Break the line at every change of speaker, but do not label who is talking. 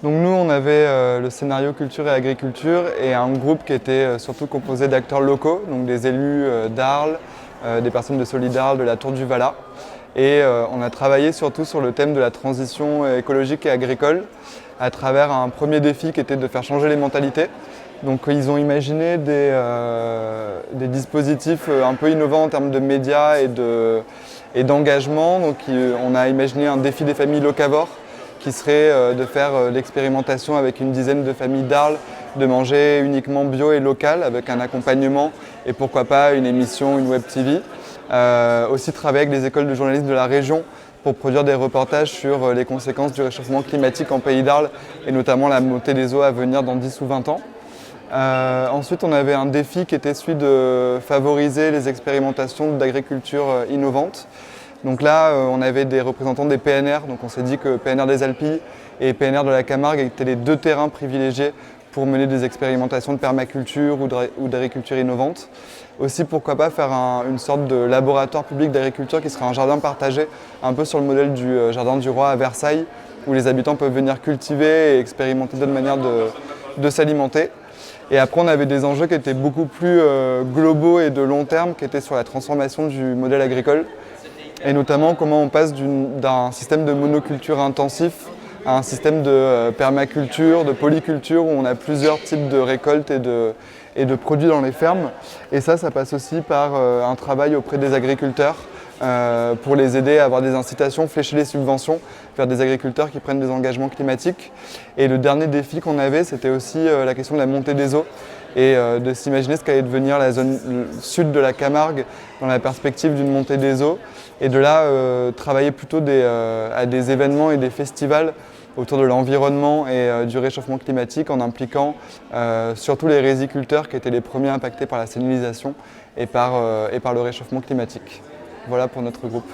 Donc nous, on avait le scénario culture et agriculture et un groupe qui était surtout composé d'acteurs locaux, donc des élus d'Arles, des personnes de Solidarles, de la Tour du Valat. Et on a travaillé surtout sur le thème de la transition écologique et agricole à travers un premier défi qui était de faire changer les mentalités. Donc ils ont imaginé des dispositifs un peu innovants en termes de médias et d'engagement. Donc on a imaginé un défi des familles locavores qui serait de faire l'expérimentation avec une dizaine de familles d'Arles, de manger uniquement bio et local avec un accompagnement et pourquoi pas une émission, une web TV. Aussi travailler avec des écoles de journalisme de la région pour produire des reportages sur les conséquences du réchauffement climatique en Pays d'Arles et notamment la montée des eaux à venir dans 10 ou 20 ans. Ensuite, on avait un défi qui était celui de favoriser les expérimentations d'agriculture innovante. Donc là, on avait des représentants des PNR, donc on s'est dit que PNR des Alpilles et PNR de la Camargue étaient les deux terrains privilégiés pour mener des expérimentations de permaculture ou d'agriculture innovante. Aussi, pourquoi pas faire une sorte de laboratoire public d'agriculture qui serait un jardin partagé, un peu sur le modèle du Jardin du Roi à Versailles, où les habitants peuvent venir cultiver et expérimenter d'autres manières de s'alimenter. Et après, on avait des enjeux qui étaient beaucoup plus globaux et de long terme, qui étaient sur la transformation du modèle agricole. Et notamment comment on passe d'un système de monoculture intensif à un système de permaculture, de polyculture, où on a plusieurs types de récoltes et de produits dans les fermes. Et ça passe aussi par un travail auprès des agriculteurs pour les aider à avoir des incitations, flécher les subventions vers des agriculteurs qui prennent des engagements climatiques. Et le dernier défi qu'on avait, c'était aussi la question de la montée des eaux et de s'imaginer ce qu'allait devenir la zone sud de la Camargue dans la perspective d'une montée des eaux. Et de là, travailler plutôt à des événements et des festivals autour de l'environnement et du réchauffement climatique en impliquant surtout les riziculteurs qui étaient les premiers impactés par la sénilisation et par le réchauffement climatique. Voilà pour notre groupe.